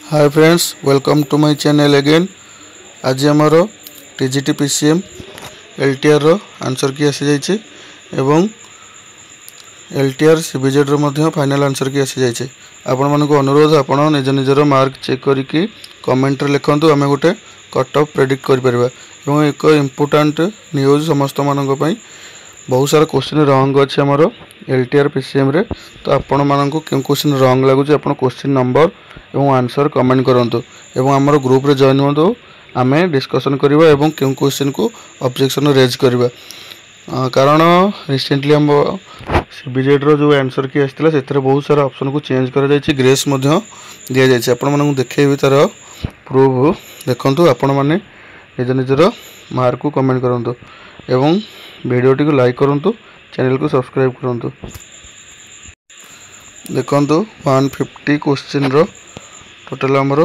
Hi friends, welcome to my channel again. आज आमर TGT PCM LTR रो answer key आसी जाइए एवं एलटीआर सीबीजेड रो मध्य फाइनल आंसर की आसी जाइए। आपण मानक अनुरोध आपण निज निजर मार्क चेक करके कमेंट रे लिखंतु, आमे गोटे कट ऑफ प्रेडिक्ट कर परबा। एवं एक इंपोर्टेंट न्यूज समस्त मानक पई बहुत सारा क्वेश्चन रॉन्ग अच्छे आमर एलटीआर पीसीएम रे। तो आपण मानक क्यों क्वेश्चन रॉन्ग लगुच आपण क्वेश्चन नंबर एवं आंसर कमेंट करंतु एवं आमर ग्रुप रे जॉइन होंतु। आमे डिस्कशन करबा एवं क्यों क्वेश्चन को ऑब्जेक्शन रेज करबा। कारण रिसेंटली हम सीबीजेड रो जो आंसर की आस्थिला सेतरे बहुत सारा ऑप्शन को चेंज करा जायछि, ग्रेस मध्य दिया जायछि। आपण मानक देखैबि तार प्रूफ देखंतु। आपण माने निज निजर मार्क को कमेंट करंतु एवं वीडियो को लाइक करंतु, चैनल को सब्सक्राइब करंतु। देखंतु 150 क्वेश्चन रो टोटल आमर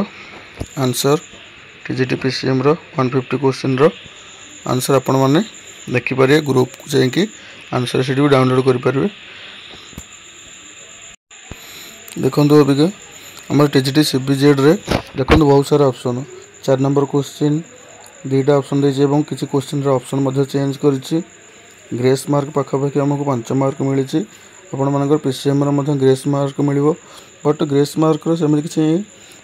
आंसर टीजीटी पीसीएम रो 150 क्वेश्चन रो आंसर आपण माने देखि पारे। ग्रुप को जाइए आंसर सीट भी डाउनलोड कर पारे। देखंतु अबिका आमर टीजीटी सीबीजेड रे देखंतु बहुत सारा ऑप्शन 4 नंबर क्वेश्चन दुईटा ऑप्शन देछि एवं किछि क्वेश्चन रो ऑप्शन मध्य चेंज करिछि। ग्रेस मार्क पाखापाखि आमको 5 मार्क मिली। आपण मानकर पीसीएम रो मध्य ग्रेस मार्क मिलिबो, बट ग्रेस मार्क रो सेमि किछि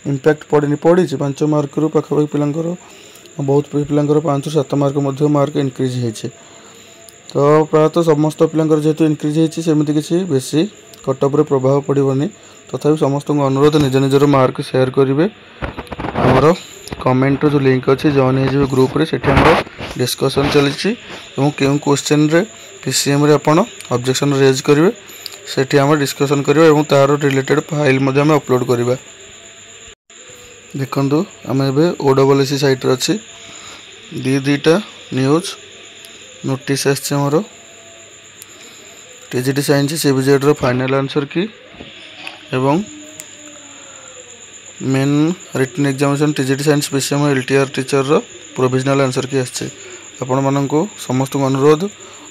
इंपैक्ट पड़नी 5 मार्क रो पाखापाखि पिलांकर बहुत पिलांकर 5-7 मार्क मध्य मार्क इनक्रीज होइछे। तो प्रायतः समस्त पिलांकर जेहेतु इनक्रीज होइछे सेमि किछि बेसी कट ऑफ रे प्रभाव पड़िबनी। तथापि समस्त अनुरोध निज निजर मार्क शेयर करिवे। हमर कमेंट जो लिंक अच्छे जॉइन हो ग्रुप रे, सेठी हमर डिस्कशन चलिछि एवं केउ क्वेश्चन रे पीसीएम रे आपण ऑब्जेक्शन रेज करिवे सेठी हम डिस्कशन करिवे एवं तार रिलेटेड फाइल मध्ये हम अपलोड करिवा। देखंतु आमे एबे ओडब्ल्यूसी साइट रे अछि दुईटा न्यूज नोटिस आछि हमर टीजीटी साइंस सीबीजेड रो फाइनल आंसर की एवं main written examination TGT science PCM LTR teacher रो प्रोविजनल आंसर की आछे। आपण माननको समस्त अनुरोध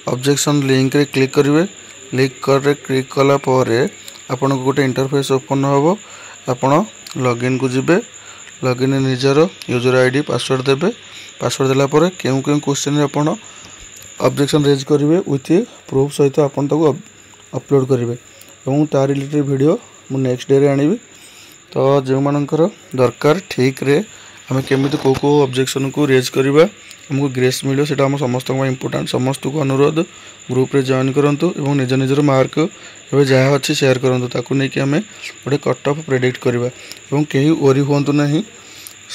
ऑब्जेक्शन लिंक रे क्लिक करिवे। क्लिक कला परे आपण को गोटे इंटरफेस ओपन होबो। आपण लॉगिन को जिबे, लॉगिन निजर यूजर आईडी पासवर्ड देबे। पासवर्ड देला परे केउ क्वेश्चन रे आपण ऑब्जेक्शन रेज करिवे विथ प्रूफ सहित आपण ताको अपलोड करिवे एवं तार रिलेटेड वीडियो मु नेक्स्ट डे रे आनिबी। तो जो मानकर दरकार ठीक रे आम केमी को ऑब्जेक्शन को रेज करवा हमको ग्रेस मिलो सेटा हम समस्त इंपोर्टेंट। समस्त को अनुरोध ग्रुप रे जॉइन करंतु एवं निज निजर मार्क एवं जहाँ अच्छी शेयर करंतु ताकू नहीं कि आम गोटे कट ऑफ प्रेडिक्ट करवा एवं कहीं ओरी हुंतु नहीं।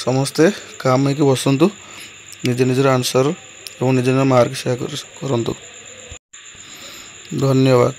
समस्ते काम होकर बसंतु, निज निजर आंसर एवं निज निजर मार्क शेयर करंतु। धन्यवाद।